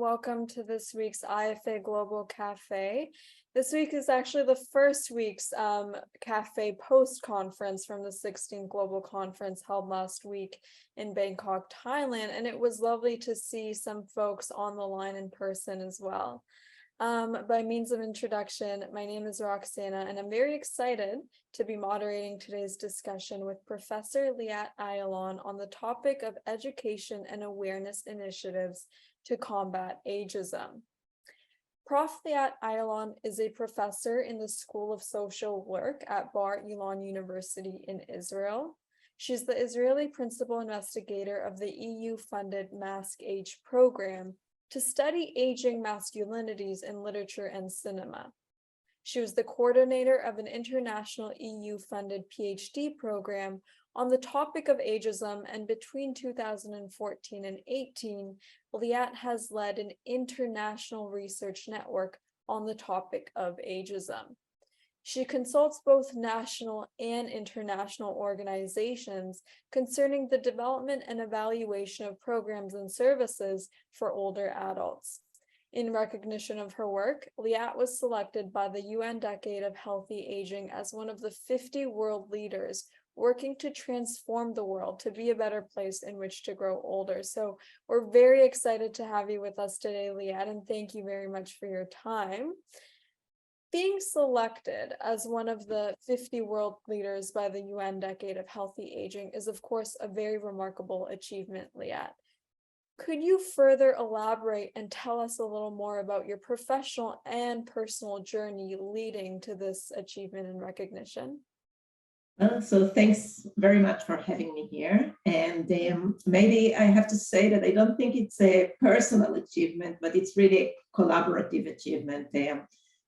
welcome to this week's IFA Global Café. This week is actually the first week's Cafe post-conference from the 16th Global Conference held last week in Bangkok, Thailand, and it was lovely to see some folks on the line in person as well. By means of introduction, my name is Roxana, and I'm very excited to be moderating today's discussion with Professor Liat Ayalon on the topic of education and awareness initiatives to combat ageism. Prof. Liat Ayalon is a professor in the School of Social Work at Bar Ilan University in Israel. She's the Israeli principal investigator of the EU-funded Mask Age program to study aging masculinities in literature and cinema. She was the coordinator of an international EU-funded PhD program on the topic of ageism, and between 2014 and 18, Liat has led an international research network on the topic of ageism. She consults both national and international organizations concerning the development and evaluation of programs and services for older adults. In recognition of her work, Liat was selected by the UN Decade of Healthy Aging as one of the 50 world leaders working to transform the world to be a better place in which to grow older. So we're very excited to have you with us today, Liat, and thank you very much for your time. Being selected as one of the 50 world leaders by the UN Decade of Healthy Aging is, of course, a very remarkable achievement, Liat. Could you further elaborate and tell us a little more about your professional and personal journey leading to this achievement and recognition? So thanks very much for having me here. And maybe I have to say that I don't think it's a personal achievement, but it's really a collaborative achievement.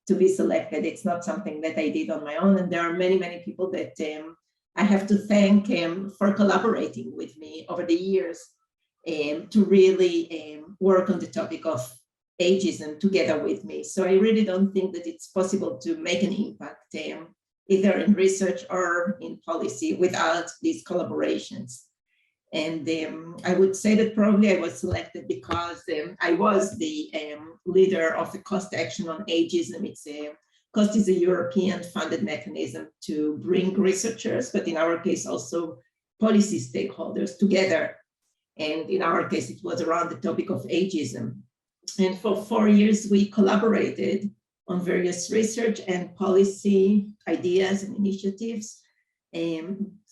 To be selected. It's not something that I did on my own, and there are many, many people that I have to thank for collaborating with me over the years to really work on the topic of ageism together with me. So I really don't think that it's possible to make an impact either in research or in policy without these collaborations. And I would say that probably I was selected because I was the leader of the cost action on ageism. COST is a European funded mechanism to bring researchers, but in our case also policy stakeholders together. And in our case, it was around the topic of ageism. And for 4 years, we collaborated on various research and policy ideas and initiatives.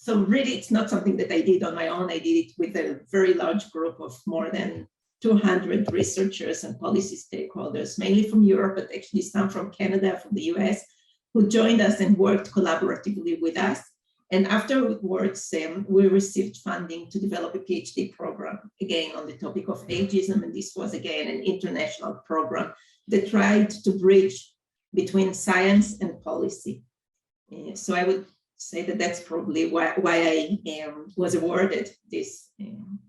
So really, it's not something that I did on my own. I did it with a very large group of more than 200 researchers and policy stakeholders, mainly from Europe, but actually some from Canada, from the US, who joined us and worked collaboratively with us. And afterwards, we received funding to develop a PhD program, again, on the topic of ageism. And this was, again, an international program that tried to bridge between science and policy. So I would say that that's probably why I was awarded this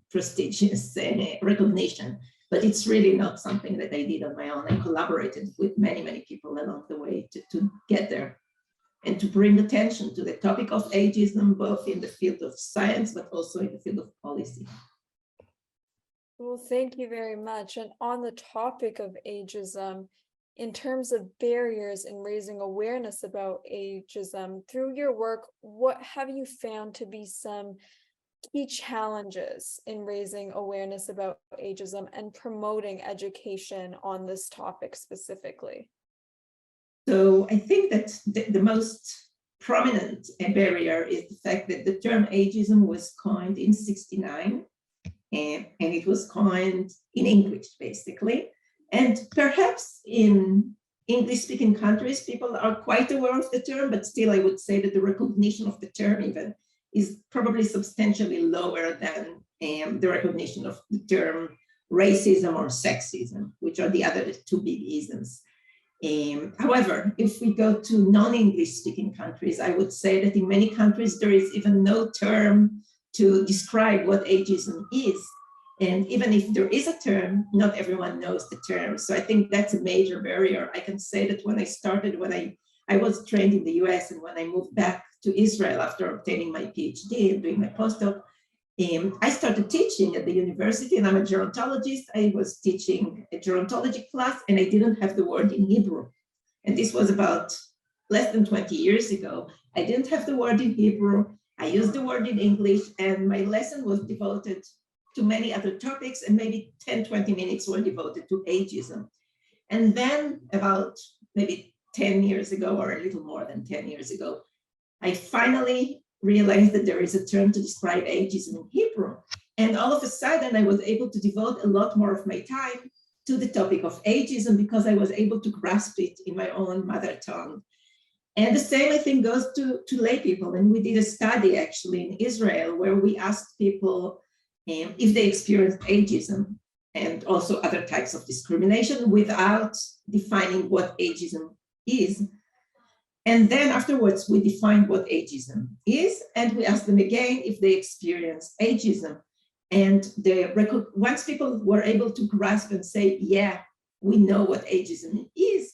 prestigious recognition, but it's really not something that I did on my own. I collaborated with many, many people along the way to get there and to bring attention to the topic of ageism, both in the field of science, but also in the field of policy. Well, thank you very much. And on the topic of ageism, in terms of barriers in raising awareness about ageism, through your work, what have you found to be some key challenges in raising awareness about ageism and promoting education on this topic specifically? So I think that the most prominent barrier is the fact that the term ageism was coined in '69, and it was coined in English, basically. And perhaps in English-speaking countries, people are quite aware of the term, but still I would say that the recognition of the term even is probably substantially lower than the recognition of the term racism or sexism, which are the other two big isms. However, if we go to non-English speaking countries, I would say that in many countries, there is even no term to describe what ageism is. And even if there is a term, not everyone knows the term. So I think that's a major barrier. I can say that when I started, when I was trained in the US, and when I moved back to Israel after obtaining my PhD and doing my postdoc, I started teaching at the university, and I'm a gerontologist. I was teaching a gerontology class, and I didn't have the word in Hebrew. And this was about less than 20 years ago. I didn't have the word in Hebrew. I used the word in English, and my lesson was devoted to many other topics, and maybe 10, 20 minutes were devoted to ageism. And then about maybe 10 years ago, or a little more than 10 years ago, I finally realized that there is a term to describe ageism in Hebrew. And all of a sudden, I was able to devote a lot more of my time to the topic of ageism because I was able to grasp it in my own mother tongue. And the same, I think, goes to lay people. And we did a study actually in Israel where we asked people if they experienced ageism and also other types of discrimination without defining what ageism is. And then afterwards, we defined what ageism is, and we asked them again if they experienced ageism. And once people were able to grasp and say, yeah, we know what ageism is,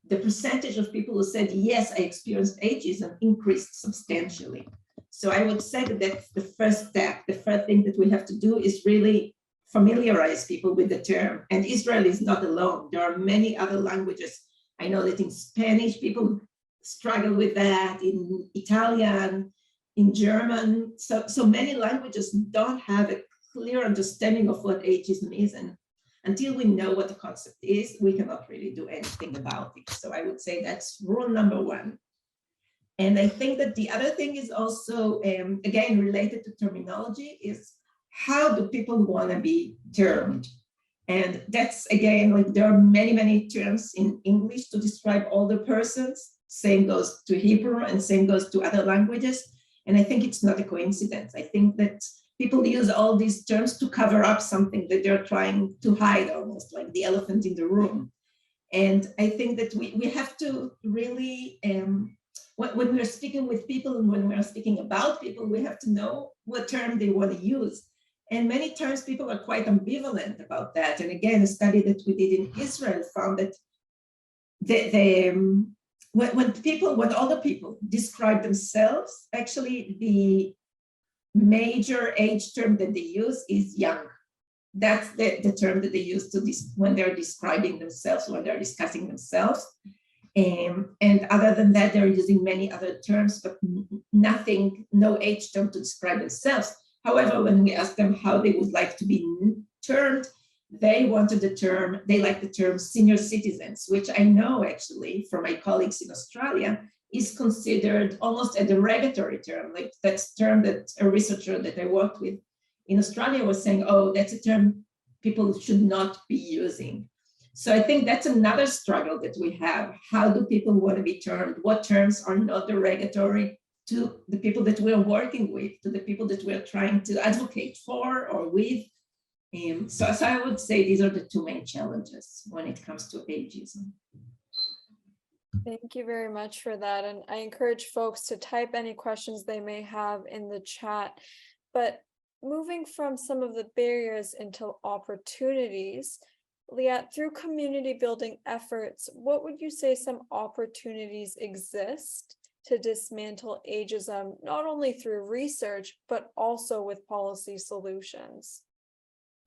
the percentage of people who said, yes, I experienced ageism increased substantially. So I would say that that's the first step. The first thing that we have to do is really familiarize people with the term. And Israel is not alone. There are many other languages. I know that in Spanish, people struggle with that, in Italian, in German. So many languages don't have a clear understanding of what ageism is. And until we know what the concept is, we cannot really do anything about it. So I would say that's rule number one. And I think that the other thing is also, again, related to terminology, is how do people want to be termed? And that's, again, like there are many, many terms in English to describe older persons. Same goes to Hebrew and same goes to other languages. And I think it's not a coincidence. I think that people use all these terms to cover up something that they're trying to hide, almost like the elephant in the room. And I think that we have to really, when we're speaking with people and when we're speaking about people, we have to know what term they want to use. And many times people are quite ambivalent about that. And again, a study that we did in Israel found that when older people describe themselves, actually the major age term that they use is young. That's the term that they use when they're describing themselves, when they're discussing themselves. And other than that, they're using many other terms, but no age term to describe themselves. However, when we asked them how they would like to be termed, they like the term senior citizens, which I know actually from my colleagues in Australia is considered almost a derogatory term. Like that's a term that a researcher that I worked with in Australia was saying, oh, that's a term people should not be using. So I think that's another struggle that we have. How do people want to be termed? What terms are not derogatory to the people that we're working with, to the people that we're trying to advocate for or with? So I would say these are the two main challenges when it comes to ageism. Thank you very much for that. And I encourage folks to type any questions they may have in the chat. But moving from some of the barriers into opportunities, Liat, through community building efforts, what would you say some opportunities exist to dismantle ageism, not only through research, but also with policy solutions?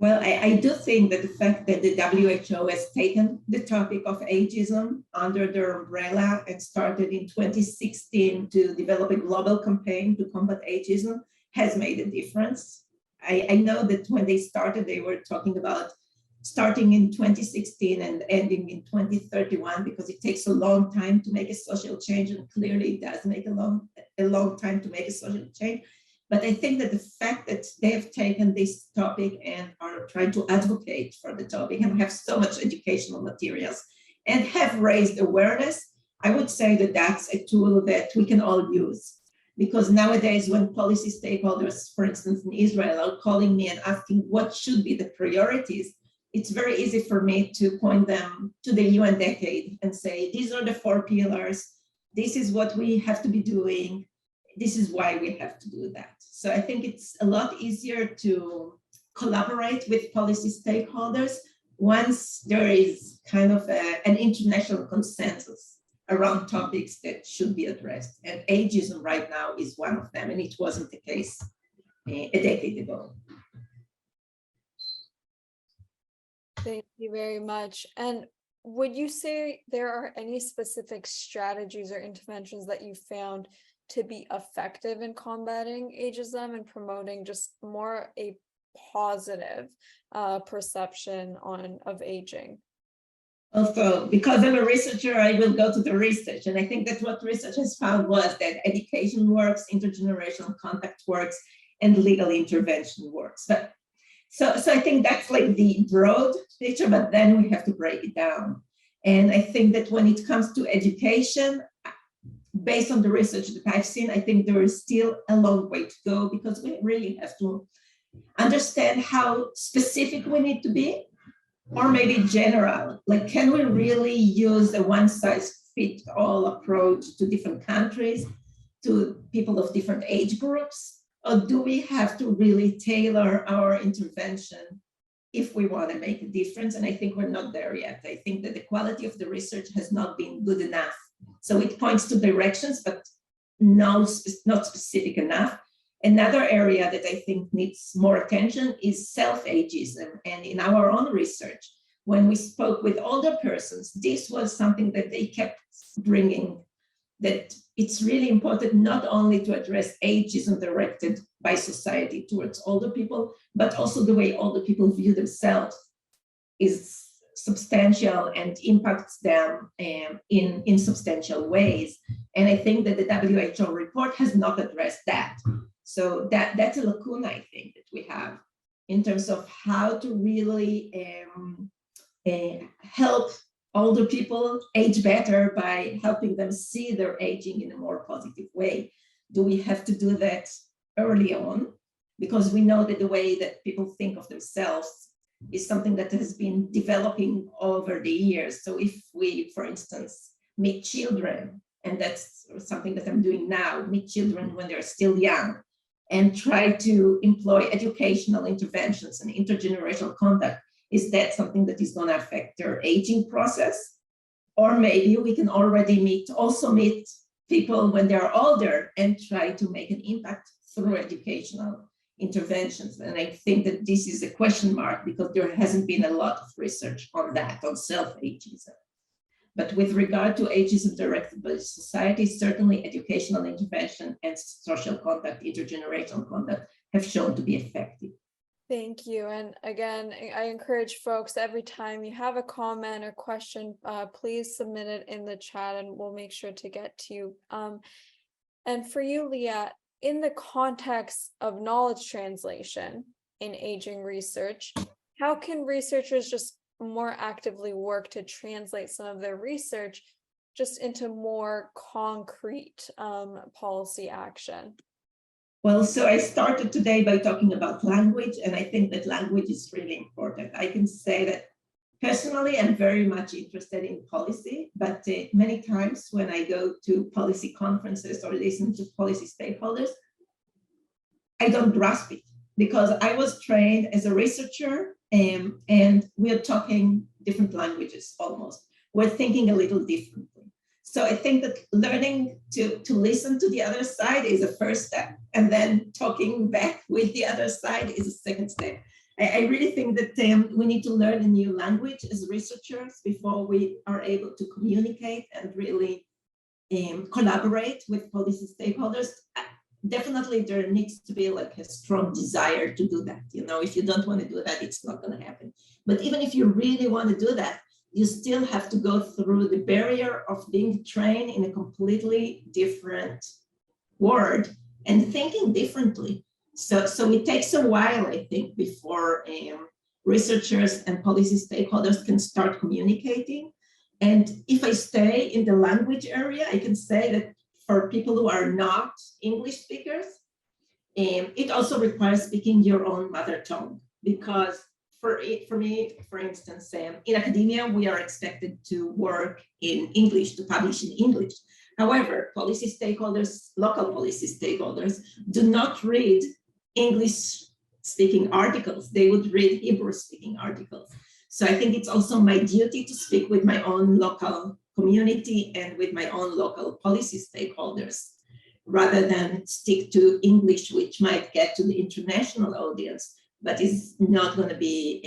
Well, I do think that the fact that the WHO has taken the topic of ageism under their umbrella and started in 2016 to develop a global campaign to combat ageism has made a difference. I know that when they started, they were talking about starting in 2016 and ending in 2031 because it takes a long time to make a social change, and clearly it does make a long time to make a social change. But I think that the fact that they have taken this topic and are trying to advocate for the topic and have so much educational materials and have raised awareness, I would say that that's a tool that we can all use. Because nowadays, when policy stakeholders, for instance, in Israel, are calling me and asking what should be the priorities, it's very easy for me to point them to the UN decade and say, these are the 4 pillars. This is what we have to be doing. This is why we have to do that. So I think it's a lot easier to collaborate with policy stakeholders once there is kind of an international consensus around topics that should be addressed. And ageism right now is one of them, and it wasn't the case a decade ago. Thank you very much. And would you say there are any specific strategies or interventions that you found to be effective in combating ageism and promoting just more a positive perception of aging? Also, because I'm a researcher, I will go to the research. And I think that what research has found was that education works, intergenerational contact works, and legal intervention works. But so I think that's like the broad picture, but then we have to break it down. And I think that when it comes to education, based on the research that I've seen, I think there is still a long way to go, because we really have to understand how specific we need to be, or maybe general. Like, can we really use a one-size-fits-all approach to different countries, to people of different age groups? Or do we have to really tailor our intervention if we want to make a difference? And I think we're not there yet. I think that the quality of the research has not been good enough. So it points to directions, but not specific enough. Another area that I think needs more attention is self-ageism. And in our own research, when we spoke with older persons, this was something that they kept bringing, that it's really important not only to address ageism directed by society towards older people, but also the way older people view themselves is substantial and impacts them in substantial ways. And I think that the WHO report has not addressed that. So that's a lacuna, I think, that we have in terms of how to really help older people age better by helping them see their aging in a more positive way. Do we have to do that early on? Because we know that the way that people think of themselves is something that has been developing over the years. So if we, for instance, meet children, and that's something that I'm doing now, meet children when they're still young, and try to employ educational interventions and intergenerational contact, is that something that is going to affect their aging process? Or maybe we can already also meet people when they're older and try to make an impact through educational interventions. And I think that this is a question mark, because there hasn't been a lot of research on that, on self-ageism. But with regard to ageism directed by society, certainly educational intervention and social contact, intergenerational contact, have shown to be effective. Thank you. And again, I encourage folks, every time you have a comment or question, please submit it in the chat and we'll make sure to get to you. And for you, Liat, in the context of knowledge translation in aging research, how can researchers just more actively work to translate some of their research just into more concrete policy action? Well, so I started today by talking about language, and I think that language is really important. I can say that personally, I'm very much interested in policy, but many times when I go to policy conferences or listen to policy stakeholders, I don't grasp it, because I was trained as a researcher, and we are talking different languages almost. We're thinking a little differently. So I think that learning to listen to the other side is a first step, and then talking back with the other side is a second step. I really think that we need to learn a new language as researchers before we are able to communicate and really collaborate with policy stakeholders. Definitely there needs to be like a strong desire to do that. You know, if you don't want to do that, it's not going to happen. But even if you really want to do that, you still have to go through the barrier of being trained in a completely different world and thinking differently. So it takes a while, I think, before researchers and policy stakeholders can start communicating. And if I stay in the language area, I can say that for people who are not English speakers, it also requires speaking your own mother tongue, because for me, for instance, in academia, we are expected to work in English, to publish in English. However, policy stakeholders, local policy stakeholders, do not read English-speaking articles. They would read Hebrew-speaking articles. So I think it's also my duty to speak with my own local community and with my own local policy stakeholders. rather than stick to English, which might get to the international audience, but is not going to be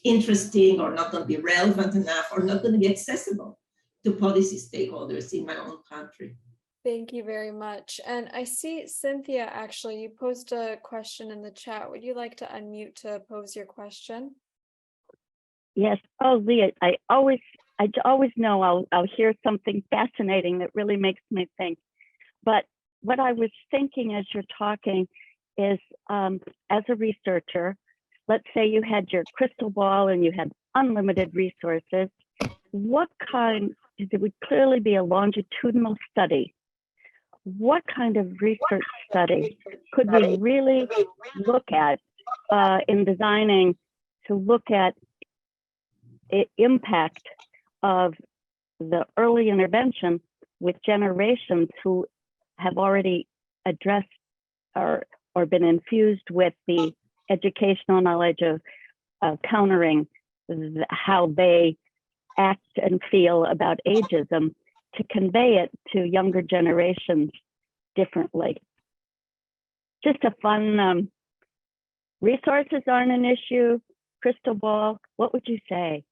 interesting or not going to be relevant enough or not going to be accessible to policy stakeholders in my own country. Thank you very much. And I see Cynthia, actually, you posed a question in the chat. Would you like to unmute to pose your question? Yes. Oh, Liat, I always know I'll hear something fascinating that really makes me think. But what I was thinking as you're talking is, as a researcher, let's say you had your crystal ball and you had unlimited resources. What kind, it would clearly be a longitudinal study. What kind of research study could we really look at in designing to look at the impact of the early intervention with generations who have already addressed or been infused with the educational knowledge of countering how they act and feel about ageism, to convey it to younger generations differently. Just a fun, resources aren't an issue, crystal ball, what would you say?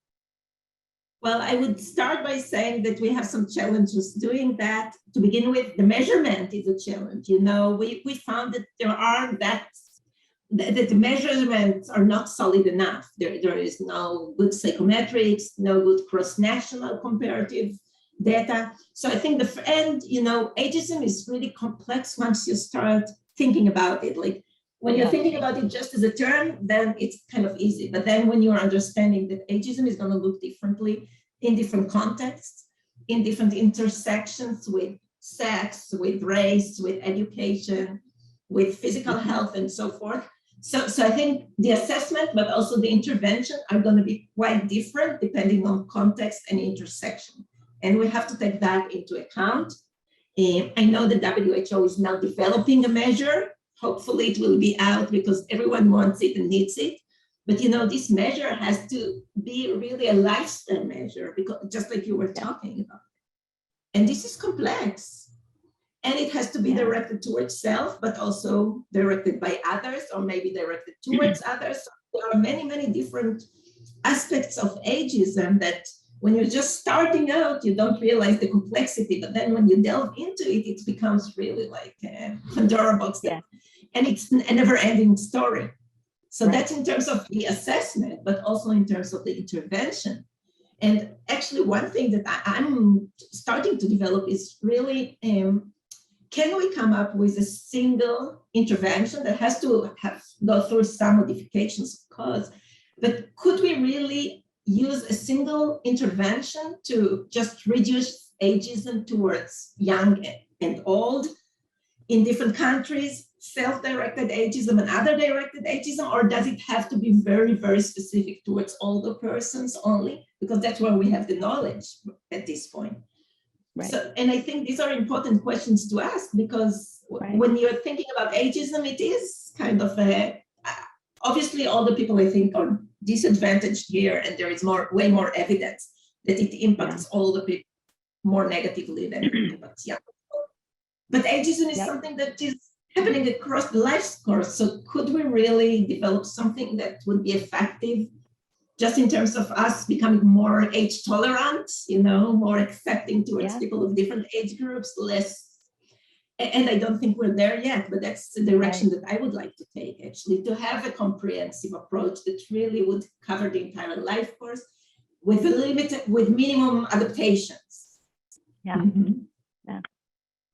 Well, I would start by saying that we have some challenges doing that. To begin with, the measurement is a challenge. You know, we found that that the measurements are not solid enough. There is no good psychometrics, no good cross-national comparative data. So I think ageism is really complex once you start thinking about it. Like when you're thinking about it just as a term, then it's kind of easy. But then when you're understanding that ageism is going to look differently in different contexts, in different intersections with sex, with race, with education, with physical health, and so forth. So I think the assessment, but also the intervention are going to be quite different depending on context and intersection. And we have to take that into account. I know the WHO is now developing a measure. Hopefully it will be out because everyone wants it and needs it. But this measure has to be really a lifestyle measure, because just like you were talking about. And this is complex. And it has to be directed towards self, but also directed by others, or maybe directed towards others. There are many, many different aspects of ageism that when you're just starting out, you don't realize the complexity. But then when you delve into it, it becomes really like a Pandora box. Yeah. And it's a never-ending story. So that's in terms of the assessment, but also in terms of the intervention. And actually, one thing that I'm starting to develop is really, can we come up with a single intervention that has to go through some modifications, of course, but could we really use a single intervention to just reduce ageism towards young and old in different countries, self-directed ageism and other directed ageism, or does it have to be very, very specific towards older persons only? Because that's where we have the knowledge at this point. Right. So, and I think these are important questions to ask, because when you're thinking about ageism, it is kind of obviously older people, I think, are disadvantaged here, and there is way more evidence that it impacts older people more negatively than it impacts young people. But ageism is something that is happening across the life course. So could we really develop something that would be effective just in terms of us becoming more age tolerant, more accepting towards people of different age groups, less, and I don't think we're there yet, but that's the direction that I would like to take, actually, to have a comprehensive approach that really would cover the entire life course with minimum adaptations. Yeah. Yeah.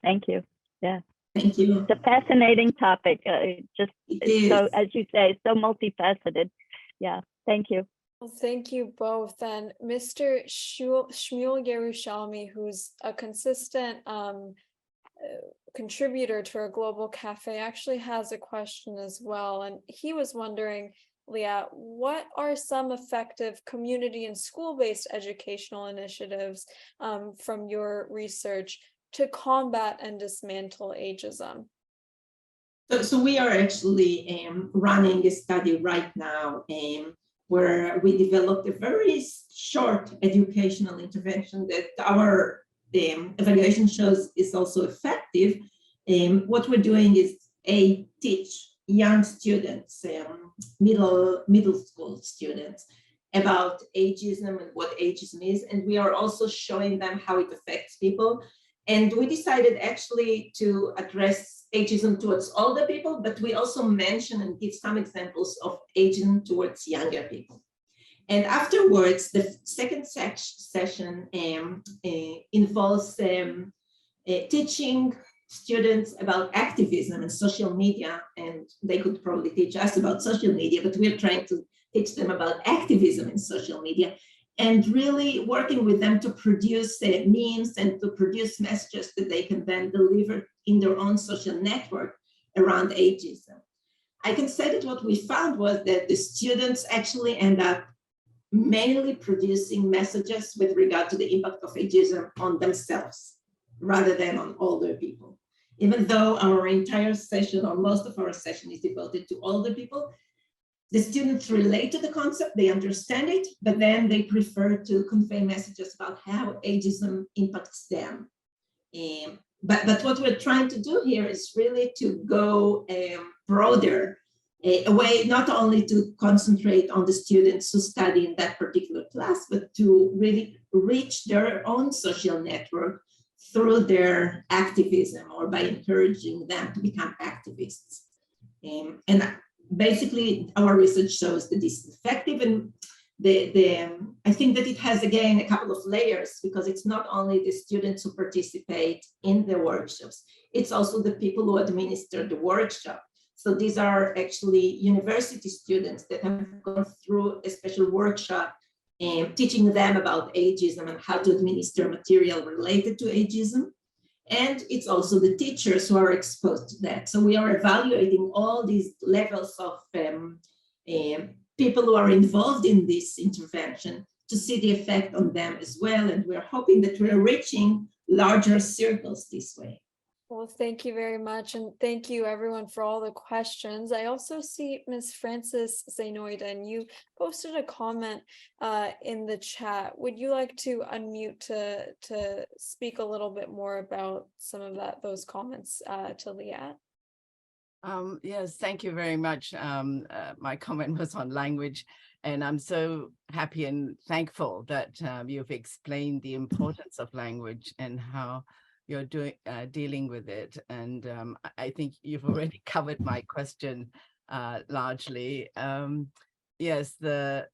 Thank you. Yeah. Thank you. It's a fascinating topic. So, as you say, so multifaceted. Yeah. Thank you. Well, thank you both. And Mr. Shmuel Yerushalmi, who's a consistent contributor to our Global Cafe, actually has a question as well. And he was wondering, Liat, what are some effective community and school-based educational initiatives from your research to combat and dismantle ageism? So we are actually running a study right now where we developed a very short educational intervention that our evaluation shows is also effective. What we're doing is teach young students, middle school students, about ageism and what ageism is, and we are also showing them how it affects people. And we decided actually to address ageism towards older people, but we also mention and give some examples of ageism towards younger people. And afterwards, the second session involves teaching students about activism and social media, and they could probably teach us about social media, but we're trying to teach them about activism in social media, and really working with them to produce memes and to produce messages that they can then deliver in their own social network around ageism. I can say that what we found was that the students actually end up mainly producing messages with regard to the impact of ageism on themselves rather than on older people. Even though our entire session or most of our session is devoted to older people, the students relate to the concept, they understand it, but then they prefer to convey messages about how ageism impacts them. But what we're trying to do here is really to go broader, a way not only to concentrate on the students who study in that particular class, but to really reach their own social network through their activism or by encouraging them to become activists. And basically, our research shows that this is effective, and I think that it has, again, a couple of layers, because it's not only the students who participate in the workshops, it's also the people who administer the workshop. So these are actually university students that have gone through a special workshop teaching them about ageism and how to administer material related to ageism. And it's also the teachers who are exposed to that. So we are evaluating all these levels of people who are involved in this intervention to see the effect on them as well. And we're hoping that we're reaching larger circles this way. Well, thank you very much. And thank you everyone for all the questions. I also see Ms. Frances Zainoida, and you posted a comment in the chat. Would you like to unmute to speak a little bit more about some of those comments to Liat? Yes, thank you very much. My comment was on language, and I'm so happy and thankful that you've explained the importance of language and how you're dealing with it. And I think you've already covered my question largely. Yes, Butler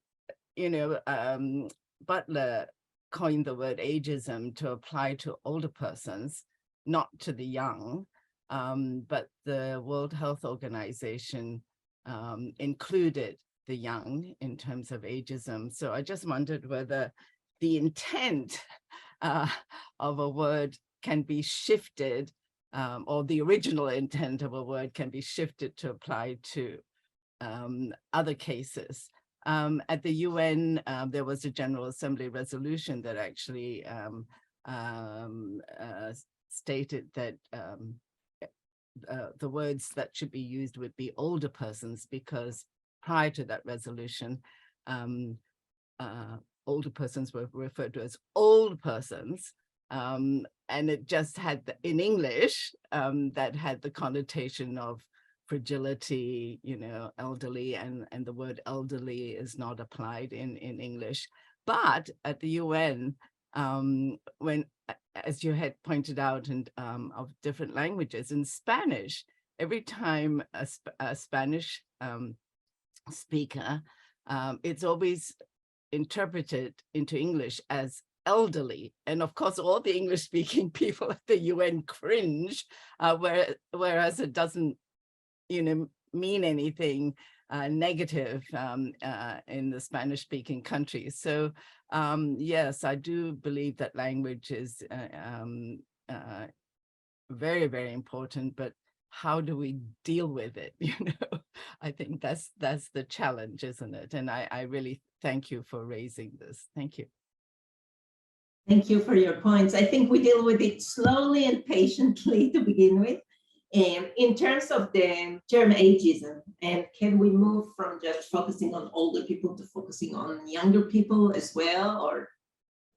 coined the word ageism to apply to older persons, not to the young. But the World Health Organization included the young in terms of ageism. So I just wondered whether the intent of a word can be shifted, or the original intent of a word can be shifted to apply to other cases. At the UN, there was a General Assembly resolution that actually stated that the words that should be used would be older persons, because prior to that resolution, older persons were referred to as old persons, and it just had in English that had the connotation of fragility, elderly, and the word elderly is not applied in English. But at the UN, when, as you had pointed out, and of different languages, in Spanish, every time a Spanish speaker, it's always interpreted into English as elderly. And of course, all the English-speaking people at the UN cringe, whereas it doesn't, mean anything negative in the Spanish-speaking countries. So yes, I do believe that language is very, very important, but how do we deal with it? I think that's the challenge, isn't it? And I really thank you for raising this. Thank you. Thank you for your points. I think we deal with it slowly and patiently to begin with. In terms of the term ageism, and can we move from just focusing on older people to focusing on younger people as well, or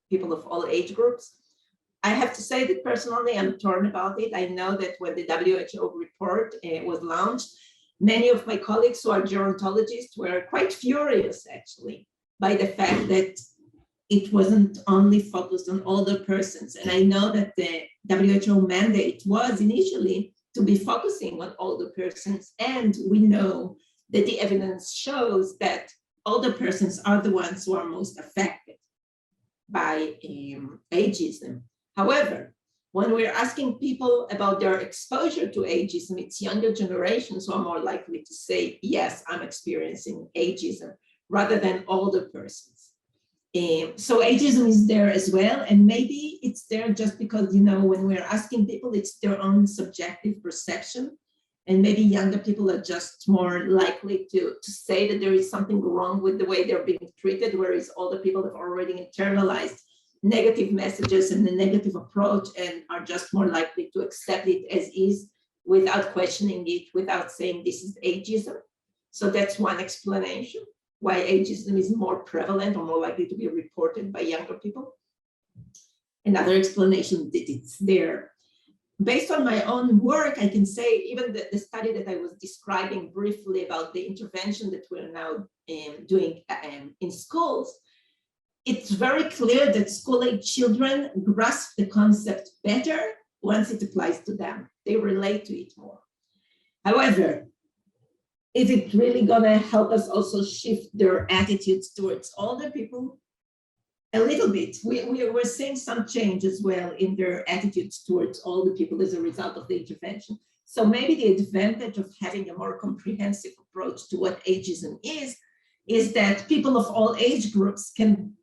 people of all age groups? I have to say that personally, I'm torn about it. I know that when the WHO report was launched, many of my colleagues who are gerontologists were quite furious, actually, by the fact that it wasn't only focused on older persons. And I know that the WHO mandate was initially to be focusing on older persons. And we know that the evidence shows that older persons are the ones who are most affected by ageism. However, when we're asking people about their exposure to ageism, it's younger generations who are more likely to say, yes, I'm experiencing ageism, rather than older persons. So ageism is there as well, and maybe it's there just because, you know, when we're asking people, it's their own subjective perception, and maybe younger people are just more likely to say that there is something wrong with the way they're being treated, whereas older people have already internalized negative messages and the negative approach and are just more likely to accept it as is without questioning it, without saying this is ageism. So that's one explanation why ageism is more prevalent or more likely to be reported by younger people. Another explanation that it's there. Based on my own work, I can say even the study that I was describing briefly about the intervention that we're now doing in schools, it's very clear that school-age children grasp the concept better once it applies to them. They relate to it more. However, is it really gonna help us also shift their attitudes towards older people? A little bit. We're seeing some change as well in their attitudes towards older people as a result of the intervention. So maybe the advantage of having a more comprehensive approach to what ageism is that people of all age groups can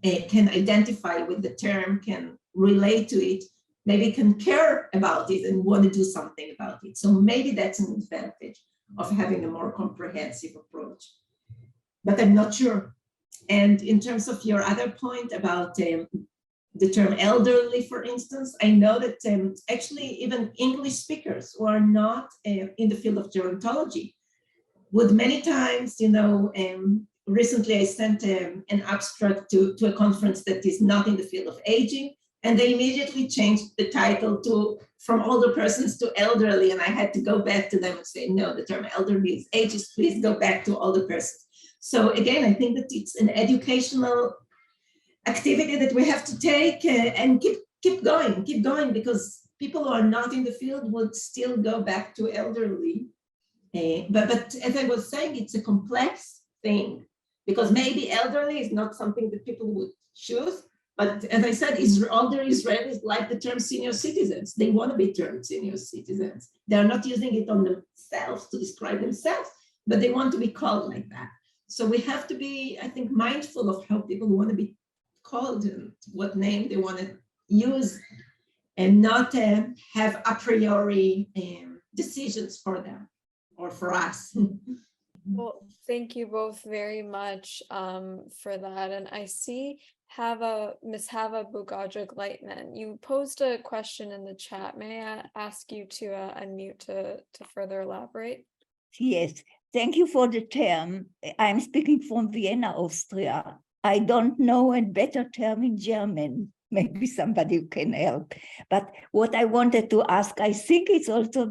identify with the term, can relate to it, maybe can care about it and want to do something about it. So maybe that's an advantage of having a more comprehensive approach, but I'm not sure. And in terms of your other point about the term elderly, for instance, I know that actually even English speakers who are not in the field of gerontology would many times, you know, recently I sent an abstract to a conference that is not in the field of aging, and they immediately changed the title from older persons to elderly, and I had to go back to them and say, no, the term elderly is ageist, please go back to older persons. So again, I think that it's an educational activity that we have to take and keep going, because people who are not in the field would still go back to elderly. But as I was saying, it's a complex thing, because maybe elderly is not something that people would choose. But as I said, older Israelis like the term senior citizens. They want to be termed senior citizens. They're not using it on themselves to describe themselves, but they want to be called like that. So we have to be, I think, mindful of how people want to be called and what name they want to use, and not have a priori decisions for them or for us. Well, thank you both very much for that. And I see Miss Hava Bugadric-Lightman, you posed a question in the chat. May I ask you to unmute to further elaborate? Yes, thank you for the term. I'm speaking from Vienna, Austria. I don't know a better term in German. Maybe somebody can help. But what I wanted to ask, I think it's also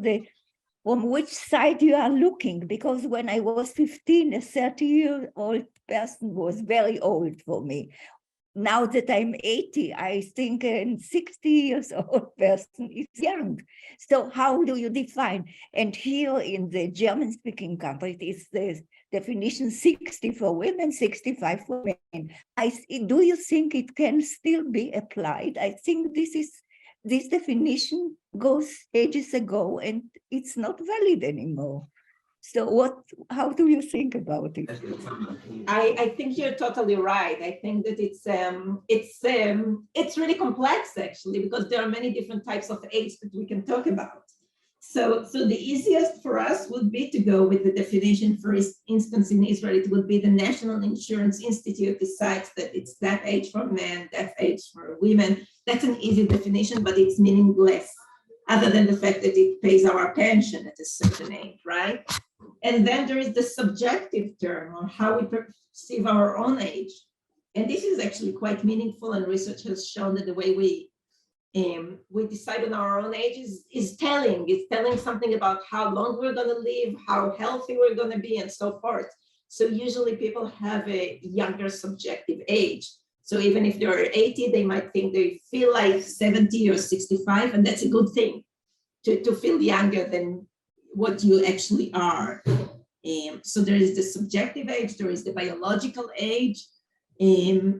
from which side you are looking, because when I was 15, a 30-year-old person was very old for me. Now that I'm 80, I think a 60 years old person is young. So how do you define? And here in the German-speaking country, it is the definition 60 for women, 65 for men. Do you think it can still be applied? I think this definition goes ages ago and it's not valid anymore. So how do you think about it? I think you're totally right. I think that it's really complex, actually, because there are many different types of age that we can talk about. So the easiest for us would be to go with the definition. For instance, in Israel, it would be the National Insurance Institute decides that it's that age for men, that age for women. That's an easy definition, but it's meaningless, other than the fact that it pays our pension at a certain age, right? And then there is the subjective term on how we perceive our own age. And this is actually quite meaningful, and research has shown that the way we we decide on our own age is telling. It's telling something about how long we're going to live, how healthy we're going to be, and so forth. So usually people have a younger subjective age. So even if they're 80, they might think they feel like 70 or 65, and that's a good thing, to feel younger than what you actually are. So there is the subjective age, there is the biological age.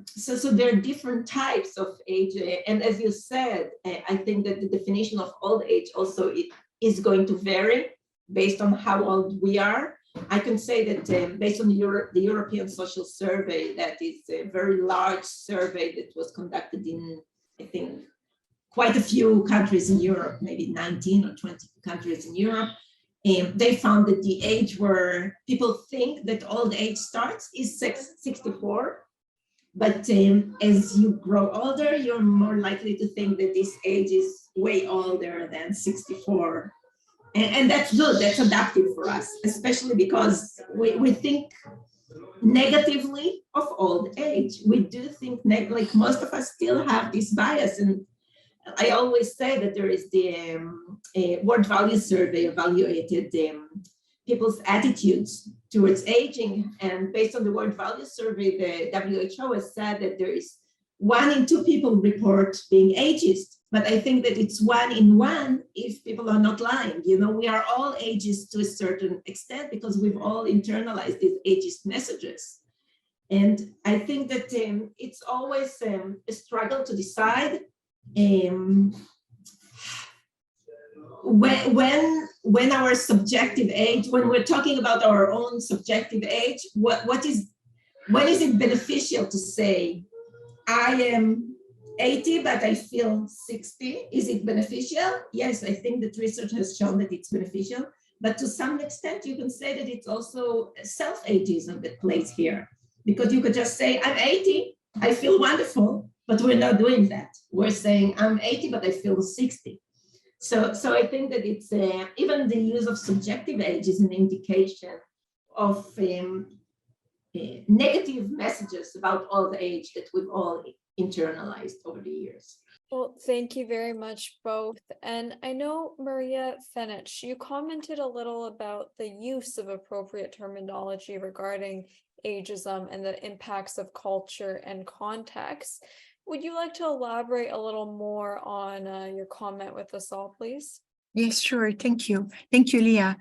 So there are different types of age. And as you said, I think that the definition of old age also is going to vary based on how old we are. I can say that based on the European Social Survey, that is a very large survey that was conducted in, I think, quite a few countries in Europe, maybe 19 or 20 countries in Europe. They found that the age where people think that old age starts is 64. But as you grow older, you're more likely to think that this age is way older than 64. And that's good, that's adaptive for us, especially because we think negatively of old age. We do think, like most of us still have this bias. And I always say that there is the World Value Survey evaluated people's attitudes towards aging. And based on the World Value Survey, the WHO has said that there is 1 in 2 people report being ageist. But I think that it's 1 in 1 if people are not lying. You know, we are all ageist to a certain extent because we've all internalized these ageist messages. And I think that it's always a struggle to decide when our subjective age, when we're talking about our own subjective age, when is it beneficial to say, I am 80, but I feel 60? Is it beneficial? Yes, I think that research has shown that it's beneficial, but to some extent, you can say that it's also self-ageism that plays here, because you could just say, I'm 80, I feel wonderful, but we're not doing that. We're saying, I'm 80, but I feel 60. So I think that it's even the use of subjective age is an indication of negative messages about old age that we've all internalized over the years. Well, thank you very much both. And I know, Maria Fenich, you commented a little about the use of appropriate terminology regarding ageism and the impacts of culture and context. Would you like to elaborate a little more on your comment with us all, please? Yes, sure. Thank you. Thank you, Leah.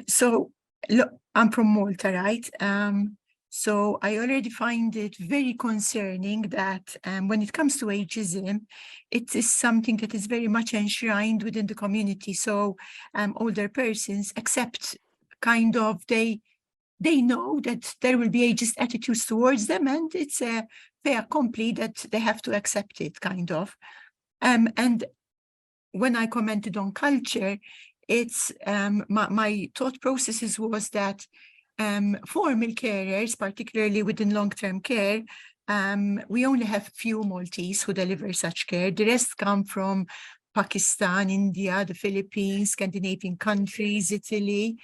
So look, I'm from Malta, right? So I already find it very concerning that when it comes to ageism, it is something that is very much enshrined within the community. So older persons accept kind of, they know that there will be ageist attitudes towards them, and it's a fait accompli that they have to accept it, kind of. And when I commented on culture, it's my thought processes was that formal carers, particularly within long-term care, we only have few Maltese who deliver such care. The rest come from Pakistan, India, the Philippines, Scandinavian countries, Italy,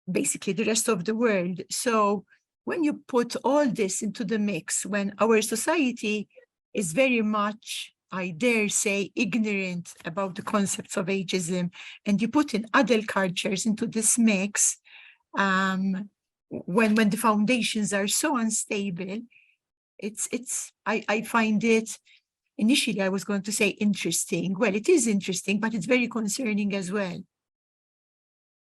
basically the rest of the world. So when you put all this into the mix, when our society is very much, I dare say, ignorant about the concepts of ageism, and you put in other cultures into this mix, when the foundations are so unstable, I find it, initially I was going to say interesting. Well, it is interesting, but it's very concerning as well.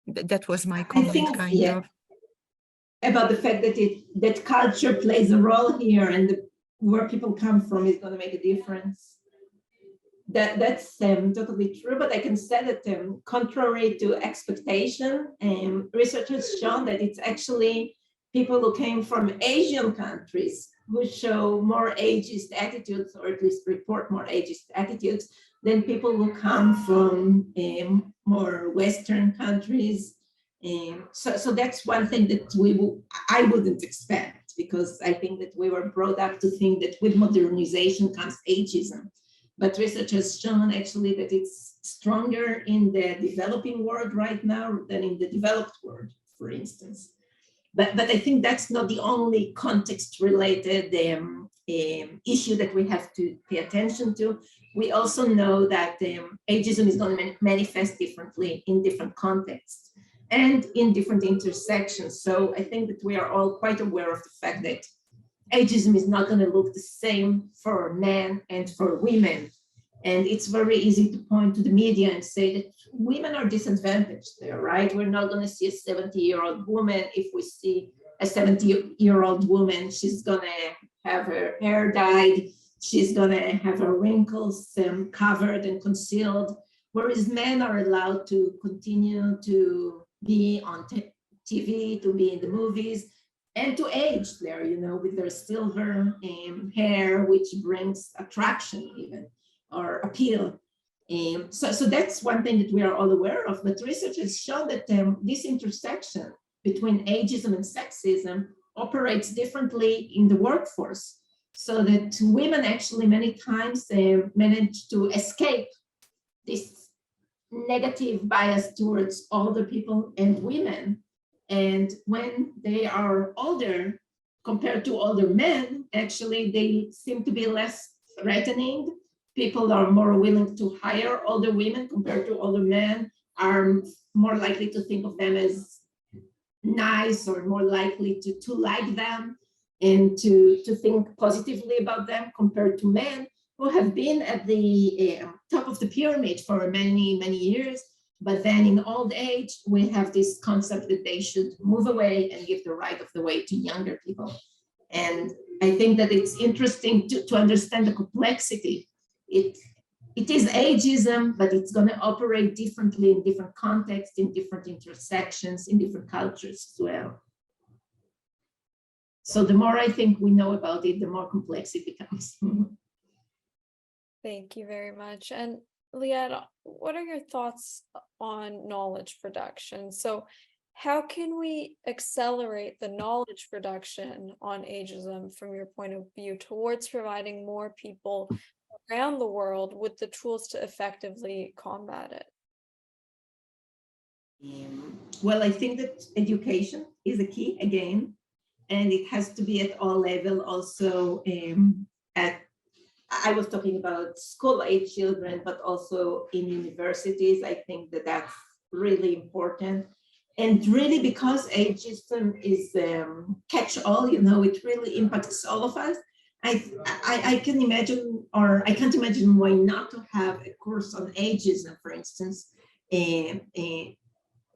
That was my comment, kind of. About the fact that culture plays a role here, and where people come from is going to make a difference. That's totally true, but I can say that contrary to expectation, research has shown that it's actually people who came from Asian countries who show more ageist attitudes, or at least report more ageist attitudes, than people who come from more Western countries. So that's one thing that I wouldn't expect, because I think that we were brought up to think that with modernization comes ageism. But research has shown actually that it's stronger in the developing world right now than in the developed world, for instance. But I think that's not the only context-related issue that we have to pay attention to. We also know that ageism is going to manifest differently in different contexts and in different intersections. So I think that we are all quite aware of the fact that ageism is not going to look the same for men and for women. And it's very easy to point to the media and say that women are disadvantaged there, right? We're not going to see a 70-year-old woman. If we see a 70-year-old woman, she's going to have her hair dyed. She's going to have her wrinkles covered and concealed, whereas men are allowed to continue to be on TV, to be in the movies, and to age there, you know, with their silver hair, which brings attraction even, or appeal. So that's one thing that we are all aware of, but research has shown that this intersection between ageism and sexism operates differently in the workforce, so that women actually many times manage to escape this negative bias towards older people and women. And when they are older, compared to older men, actually they seem to be less threatening. People are more willing to hire older women compared to older men, are more likely to think of them as nice, or more likely to like them and to think positively about them, compared to men who have been at the top of the pyramid for many, many years. But then in old age, we have this concept that they should move away and give the right of the way to younger people. And I think that it's interesting to understand the complexity. It is ageism, but it's going to operate differently in different contexts, in different intersections, in different cultures as well. So the more I think we know about it, the more complex it becomes. Thank you very much. And Liat, what are your thoughts on knowledge production? So how can we accelerate the knowledge production on ageism from your point of view towards providing more people around the world with the tools to effectively combat it? Well, I think that education is a key again, and it has to be at all levels. Also, I was talking about school-age children, but also in universities. I think that that's really important. And really, because ageism is catch-all, you know, it really impacts all of us. I can imagine, or I can't imagine why not to have a course on ageism, for instance,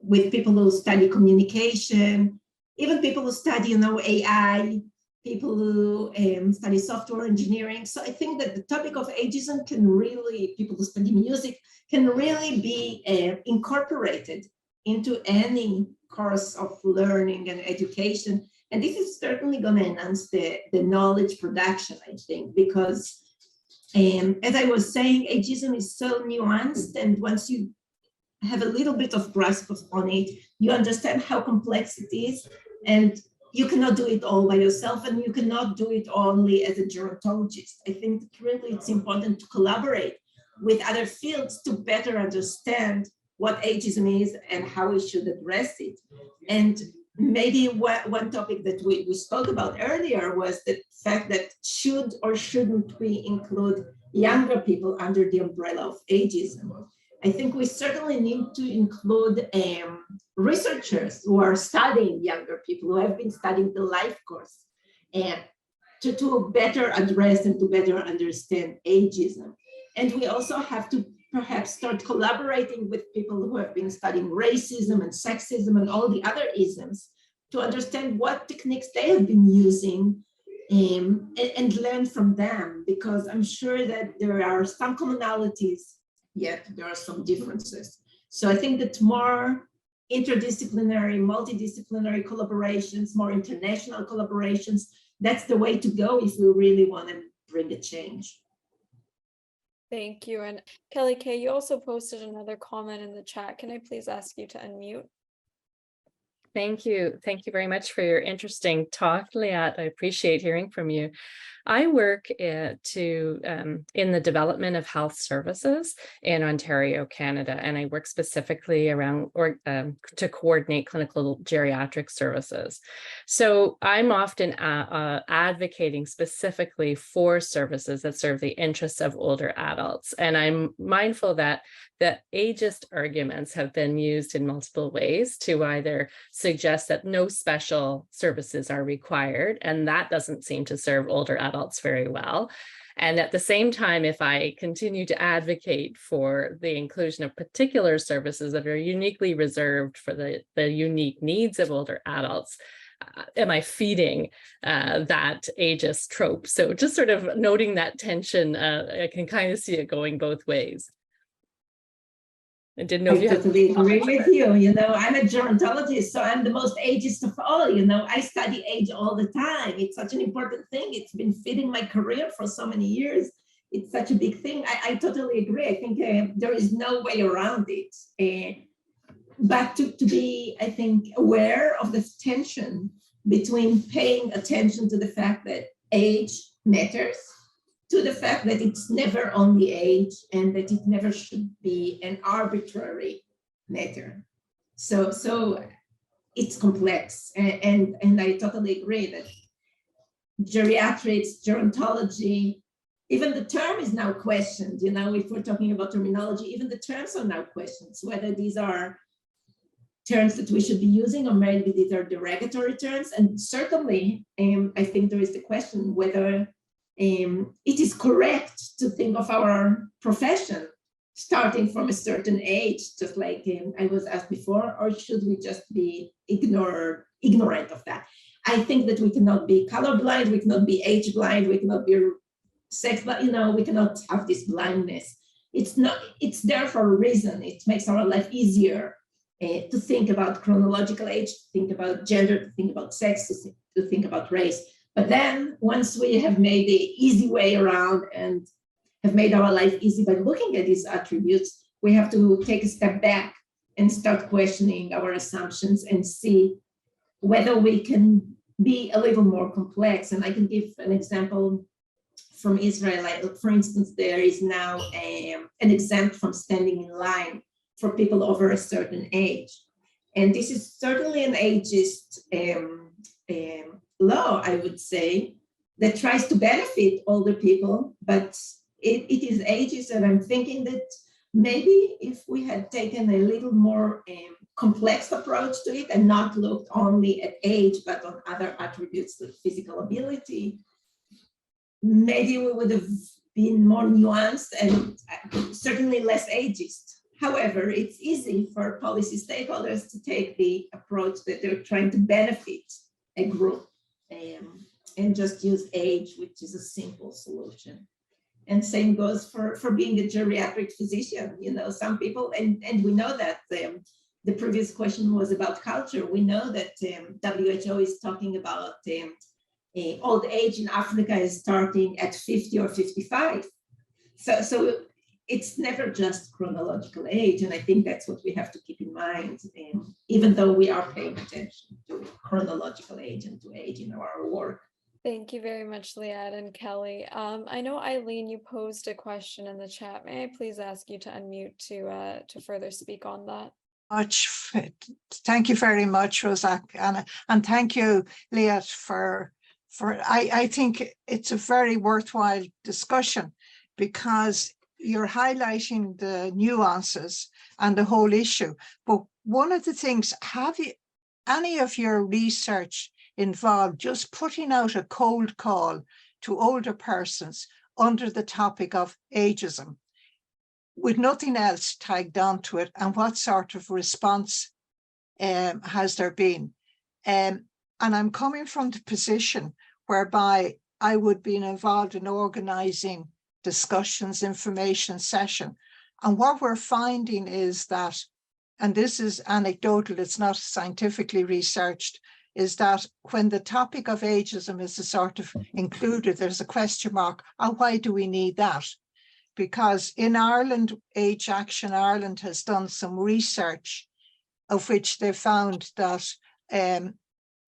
with people who study communication, even people who study, you know, AI, people who study software engineering. So I think that the topic of ageism can really, people who study music, can really be incorporated into any course of learning and education. And this is certainly going to enhance the knowledge production, I think, because as I was saying, ageism is so nuanced, and once you have a little bit of grasp on it, you understand how complex it is, and you cannot do it all by yourself, and you cannot do it only as a gerontologist. I think that really it's important to collaborate with other fields to better understand what ageism is and how we should address it. And maybe one topic that we spoke about earlier was the fact that should or shouldn't we include younger people under the umbrella of ageism. I think we certainly need to include researchers who are studying younger people, who have been studying the life course, and to better address and to better understand ageism. And we also have to perhaps start collaborating with people who have been studying racism and sexism and all the other isms to understand what techniques they have been using and learn from them, because I'm sure that there are some commonalities, yet there are some differences. So I think that more interdisciplinary, multidisciplinary collaborations, more international collaborations, that's the way to go if we really want to bring a change. Thank you. And Kelly Kay, you also posted another comment in the chat. Can I please ask you to unmute? Thank you. Thank you very much for your interesting talk, Liat. I appreciate hearing from you. I work in the development of health services in Ontario, Canada, and I work specifically around to coordinate clinical geriatric services. So I'm often advocating specifically for services that serve the interests of older adults. And I'm mindful that the ageist arguments have been used in multiple ways to either suggest that no special services are required, and that doesn't seem to serve older adults very well. And at the same time, if I continue to advocate for the inclusion of particular services that are uniquely reserved for the unique needs of older adults, am I feeding that ageist trope? So just sort of noting that tension, I can kind of see it going both ways. I didn't know if you totally agree with you. You know, I'm a gerontologist, so I'm the most ageist of all. You know, I study age all the time. It's such an important thing. It's been feeding my career for so many years. It's such a big thing. I totally agree. I think there is no way around it. But to be, I think, aware of the tension between paying attention to the fact that age matters, to the fact that it's never only age and that it never should be an arbitrary matter. So it's complex, and I totally agree that geriatrics, gerontology, even the term is now questioned. You know, if we're talking about terminology, even the terms are now questioned, whether these are terms that we should be using or maybe these are derogatory terms. And certainly, I think there is the question whether it is correct to think of our profession starting from a certain age, just like I was asked before, or should we just be ignorant of that? I think that we cannot be colorblind, we cannot be age blind, we cannot be sex blind, you know, we cannot have this blindness. It's there for a reason. It makes our life easier to think about chronological age, to think about gender, to think about sex, to think about race. But then once we have made the easy way around and have made our life easy by looking at these attributes, we have to take a step back and start questioning our assumptions and see whether we can be a little more complex. And I can give an example from Israel. For instance, there is now an exempt from standing in line for people over a certain age. And this is certainly an ageist law, I would say, that tries to benefit older people, but it is ageist, and I'm thinking that maybe if we had taken a little more complex approach to it and not looked only at age, but on other attributes like physical ability, maybe we would have been more nuanced and certainly less ageist. However, it's easy for policy stakeholders to take the approach that they're trying to benefit a group and just use age, which is a simple solution. And same goes for being a geriatric physician. You know, some people, and we know that the previous question was about culture. We know that WHO is talking about old age in Africa is starting at 50 or 55. So it's never just chronological age. And I think that's what we have to keep in mind, even though we are paying attention to chronological age and to age in our work. Thank you very much, Liat and Kelly. I know, Eileen, you posed a question in the chat. May I please ask you to unmute to further speak on that? Thank you very much, Rosak, and thank you, Liat, for I think it's a very worthwhile discussion, because you're highlighting the nuances and the whole issue. But one of the things, have you any of your research involved just putting out a cold call to older persons under the topic of ageism, with nothing else tagged onto it, and what sort of response has there been? And I'm coming from the position whereby I would be involved in organizing discussions, information session. And what we're finding is that, and this is anecdotal, it's not scientifically researched, is that when the topic of ageism is a sort of included, there's a question mark, and why do we need that? Because in Ireland, Age Action Ireland has done some research of which they found that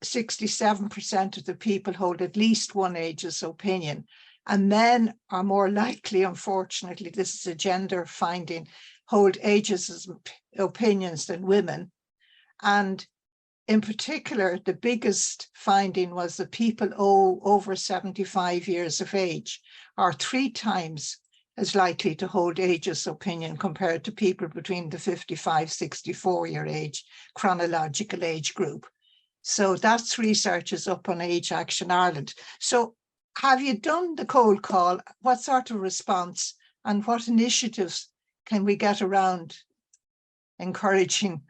67% of the people hold at least one ageist opinion. And men are more likely, unfortunately, this is a gender finding, hold ageist opinions than women. And in particular, the biggest finding was that people over 75 years of age are 3 times as likely to hold ageist opinion compared to people between the 55-64 year age chronological age group. So that's research is up on Age Action Ireland. So have you done the cold call? What sort of response and what initiatives can we get around encouraging?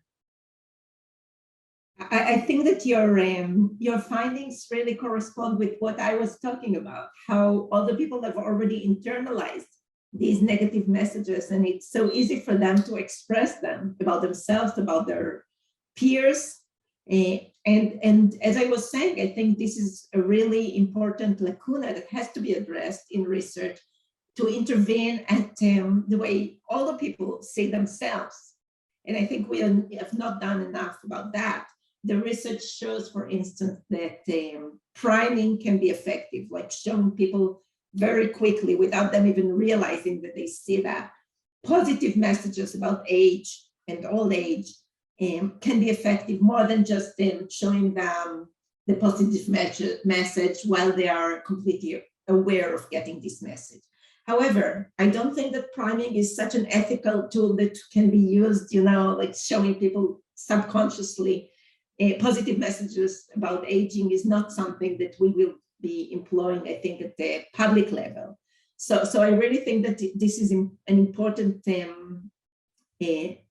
I think that your findings really correspond with what I was talking about, how other people have already internalized these negative messages, and it's so easy for them to express them about themselves, about their peers. And as I was saying, I think this is a really important lacuna that has to be addressed in research to intervene at the way all the people see themselves. And I think we have not done enough about that. The research shows, for instance, that priming can be effective, like showing people very quickly without them even realizing that they see that. Positive messages about age and old age can be effective more than just showing them the positive message while they are completely aware of getting this message. However, I don't think that priming is such an ethical tool that can be used, like showing people subconsciously positive messages about aging is not something that we will be employing, I think, at the public level. So I really think that this is an important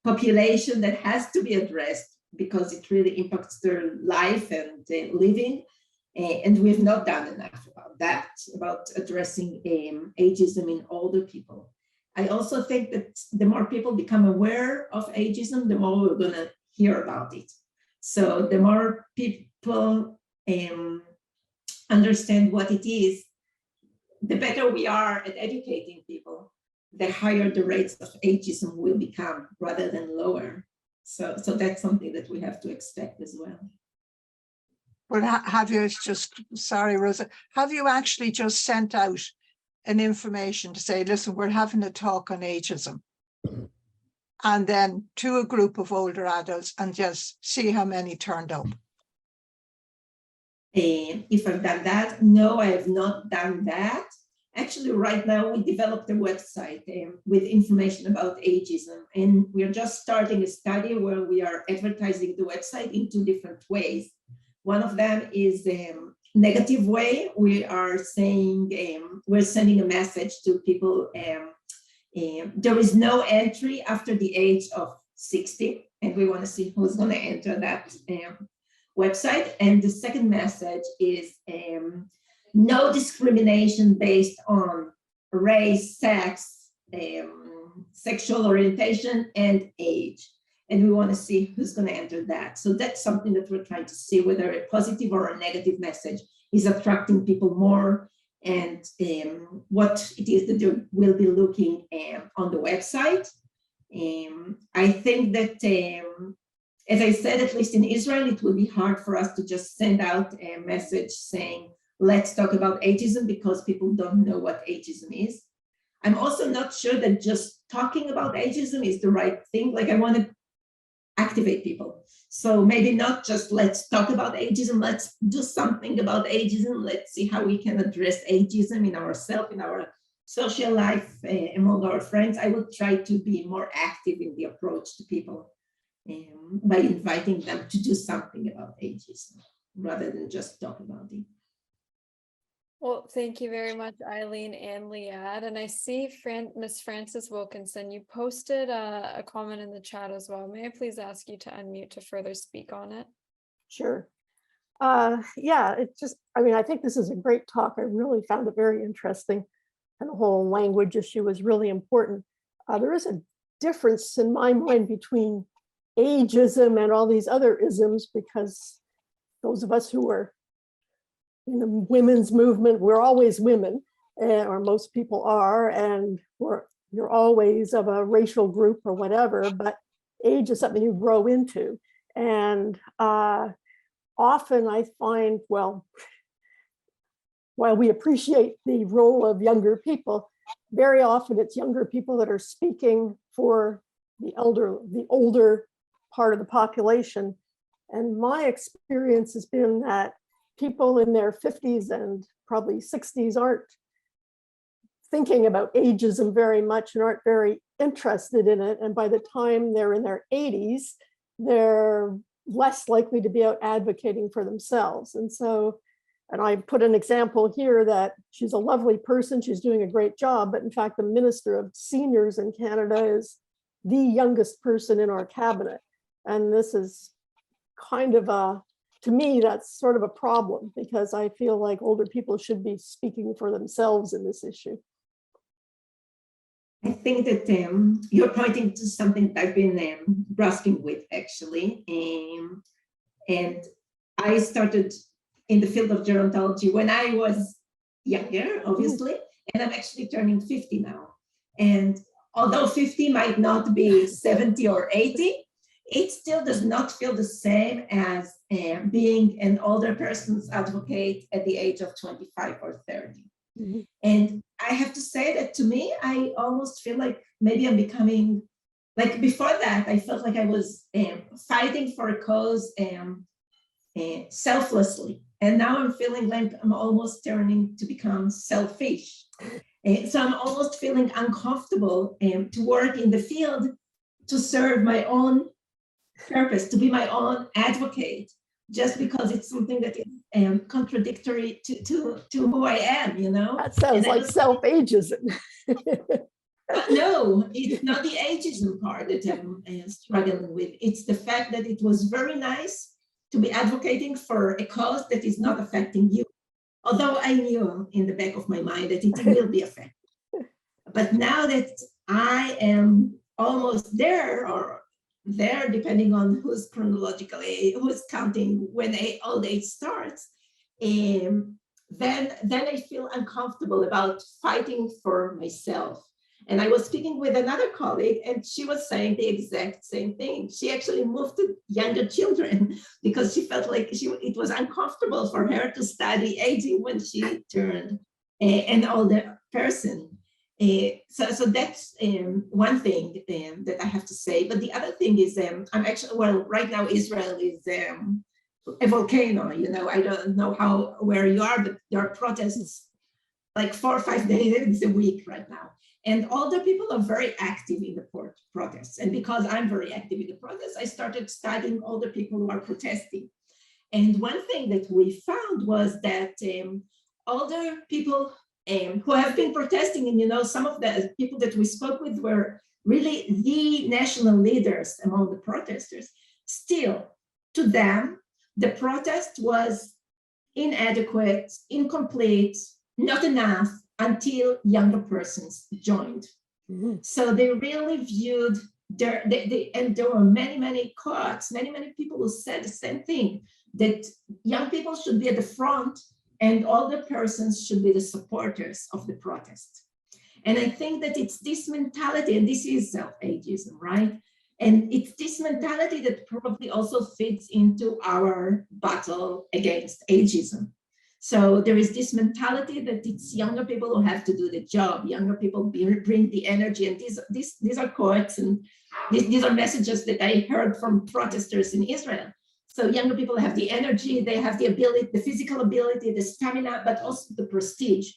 population that has to be addressed because it really impacts their life and living. And we've not done enough about that, about addressing ageism in older people. I also think that the more people become aware of ageism, the more we're going to hear about it. So the more people understand what it is, the better we are at educating people, the higher the rates of ageism will become rather than lower. So that's something that we have to expect as well. Well, have you sorry, Rosa, have you actually just sent out an information to say, listen, we're having a talk on ageism, and then to a group of older adults and just see how many turned up? If I've done that, no, I have not done that. Actually, right now we developed a website with information about ageism, and we are just starting a study where we are advertising the website in 2 different ways. One of them is a negative way. We are saying, we're sending a message to people, there is no entry after the age of 60, and we want to see who's going to enter that website. And the second message is no discrimination based on race, sex, sexual orientation, and age. And we want to see who's going to enter that. So that's something that we're trying to see, whether a positive or a negative message is attracting people more, and what it is that they will be looking on the website. I think that, as I said, at least in Israel, it will be hard for us to just send out a message saying, let's talk about ageism, because people don't know what ageism is. I'm also not sure that just talking about ageism is the right thing. Like, I want to activate people. So maybe not just let's talk about ageism, let's do something about ageism. Let's see how we can address ageism in ourselves, in our social life, among our friends. I will try to be more active in the approach to people by inviting them to do something about ageism rather than just talk about it. Well, thank you very much, Eileen and Liat. And I see Miss Frances Wilkinson, you posted a comment in the chat as well. May I please ask you to unmute to further speak on it? Sure. Yeah, it's just, I think this is a great talk. I really found it very interesting. And the whole language issue is really important. There is a difference in my mind between ageism and all these other isms, because those of us who are in the women's movement, we're always women, or most people are, and you're always of a racial group or whatever, but age is something you grow into. And often I find, well, while we appreciate the role of younger people, very often it's younger people that are speaking for the older part of the population. And my experience has been that people in their 50s and probably 60s aren't thinking about ageism very much and aren't very interested in it. And by the time they're in their 80s, they're less likely to be out advocating for themselves. And so, and I put an example here that she's a lovely person, she's doing a great job, but in fact, the Minister of Seniors in Canada is the youngest person in our cabinet. And this is kind of a, to me, that's sort of a problem, because I feel like older people should be speaking for themselves in this issue. I think that you're pointing to something that I've been grasping with, actually. And I started in the field of gerontology when I was younger, obviously, and I'm actually turning 50 now. And although 50 might not be 70 or 80, it still does not feel the same as being an older person's advocate at the age of 25 or 30. Mm-hmm. And I have to say that to me, I almost feel like maybe I'm becoming, like before that, I felt like I was fighting for a cause selflessly. And now I'm feeling like I'm almost turning to become selfish. So I'm almost feeling uncomfortable to work in the field, to serve my own purpose, to be my own advocate, just because it's something that is contradictory to who I am, you know? That sounds like self-ageism. No, it's not the ageism part that I'm struggling with. It's the fact that it was very nice to be advocating for a cause that is not affecting you. Although I knew in the back of my mind that it will be affected. But now that I am almost there, or there, depending on who's chronologically, who's counting when old age starts, then I feel uncomfortable about fighting for myself. And I was speaking with another colleague, and she was saying the exact same thing. She actually moved to younger children because she felt like it was uncomfortable for her to study aging when she turned an older person. So that's one thing that I have to say. But the other thing is, I'm actually, well, right now Israel is a volcano. You know, I don't know where you are, but there are protests like 4 or 5 days a week right now. And older people are very active in the protests. And because I'm very active in the protests, I started studying older people who are protesting. And one thing that we found was that older people who have been protesting, and you know, some of the people that we spoke with were really the national leaders among the protesters. Still, to them, the protest was inadequate, incomplete, not enough until younger persons joined. Mm-hmm. So they really viewed and there were many quotes, many people who said the same thing, that young people should be at the front and older persons should be the supporters of the protest. And I think that it's this mentality, and this is self-ageism, right? And it's this mentality that probably also fits into our battle against ageism. So there is this mentality that it's younger people who have to do the job, younger people bring the energy, and these are quotes, and these are messages that I heard from protesters in Israel. So younger people have the energy, they have the ability, the physical ability, the stamina, but also the prestige.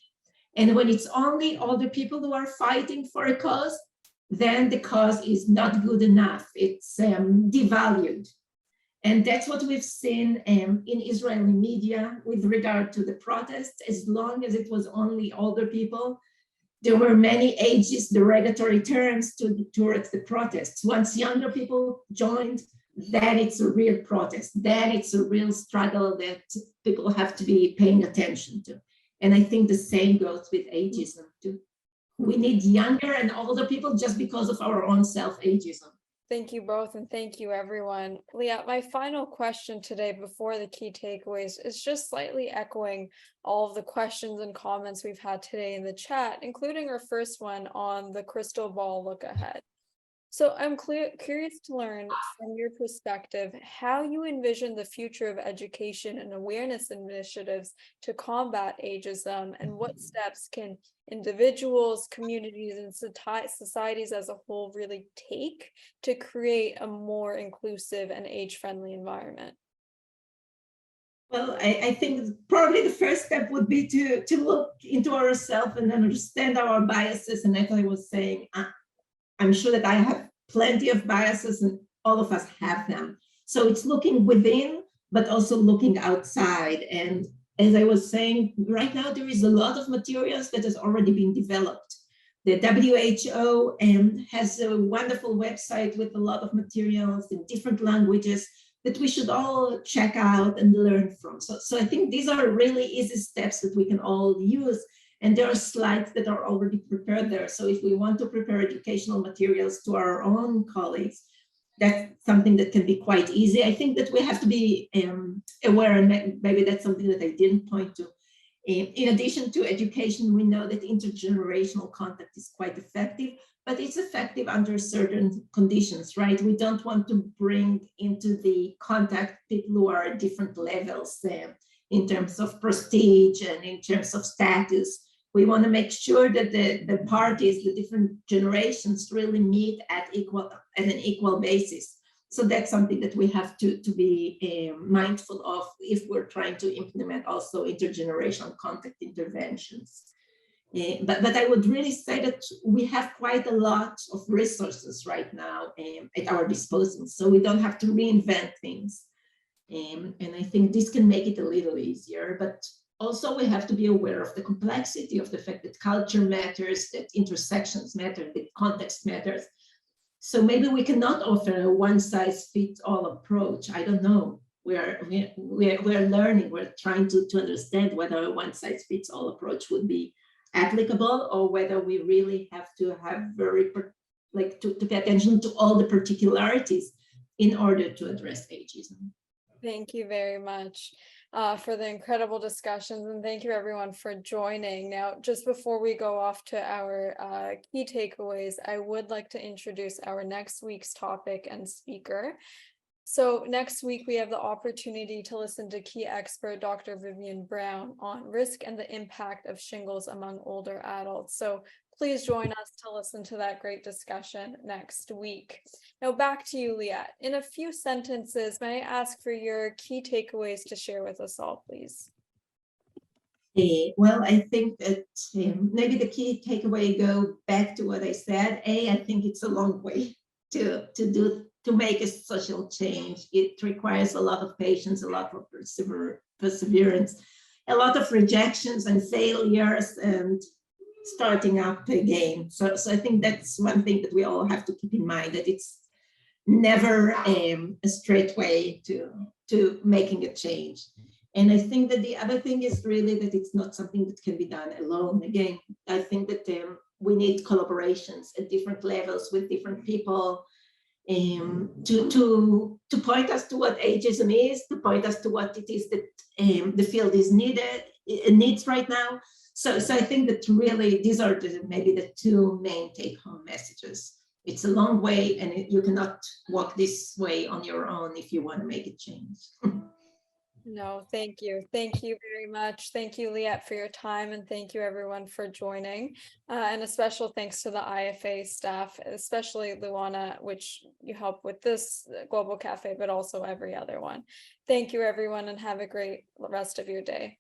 And when it's only older people who are fighting for a cause, then the cause is not good enough. It's devalued. And that's what we've seen in Israeli media with regard to the protests. As long as it was only older people, there were many ageist derogatory terms towards the protests. Once younger people joined, then it's a real protest. Then it's a real struggle that people have to be paying attention to. And I think the same goes with ageism too. We need younger and older people just because of our own self-ageism. Thank you both, and thank you everyone. Liat, my final question today before the key takeaways is just slightly echoing all of the questions and comments we've had today in the chat, including our first one on the crystal ball look ahead. So I'm curious to learn from your perspective how you envision the future of education and awareness initiatives to combat ageism, and what steps can individuals, communities, and societies as a whole really take to create a more inclusive and age-friendly environment. Well, I think probably the first step would be to look into ourselves and understand our biases. And as I was saying, I'm sure that I have plenty of biases and all of us have them. So it's looking within, but also looking outside. And as I was saying, right now there is a lot of materials that has already been developed. The WHO has a wonderful website with a lot of materials in different languages that we should all check out and learn from. So I think these are really easy steps that we can all use. And there are slides that are already prepared there. So if we want to prepare educational materials to our own colleagues, that's something that can be quite easy. I think that we have to be aware, and maybe that's something that I didn't point to. In addition to education, we know that intergenerational contact is quite effective, but it's effective under certain conditions, right? We don't want to bring into the contact people who are at different levels in terms of prestige and in terms of status. We want to make sure that the parties, the different generations really meet at an equal basis. So that's something that we have to be mindful of if we're trying to implement also intergenerational contact interventions. But I would really say that we have quite a lot of resources right now at our disposal, so we don't have to reinvent things. And I think this can make it a little easier, but also we have to be aware of the complexity of the fact that culture matters, that intersections matter, that context matters. So maybe we cannot offer a one-size-fits-all approach. I don't know. We're learning, we're trying to understand whether a one-size-fits-all approach would be applicable, or whether we really have to have to pay attention to all the particularities in order to address ageism. Thank you very much for the incredible discussions, and thank you everyone for joining. Now, just before we go off to our key takeaways, I would like to introduce our next week's topic and speaker. So next week, we have the opportunity to listen to key expert Dr. Vivian Brown on risk and the impact of shingles among older adults. So please join us to listen to that great discussion next week. Now back to you, Liat. In a few sentences, may I ask for your key takeaways to share with us all, please? Well, I think that maybe the key takeaway go back to what I said. I think it's a long way to make a social change. It requires a lot of patience, a lot of perseverance, a lot of rejections and failures, and starting up again. So I think that's one thing that we all have to keep in mind, that it's never a straight way to making a change. And I think that the other thing is really that it's not something that can be done alone. Again, I think that we need collaborations at different levels with different people to point us to what ageism is, to point us to what it is that the field needs right now. So I think that really these are maybe the two main take-home messages. It's a long way, and you cannot walk this way on your own if you want to make a change. No, thank you. Thank you very much. Thank you, Liat, for your time, and thank you everyone for joining. And a special thanks to the IFA staff, especially Luana, which you help with this Global Cafe, but also every other one. Thank you, everyone, and have a great rest of your day.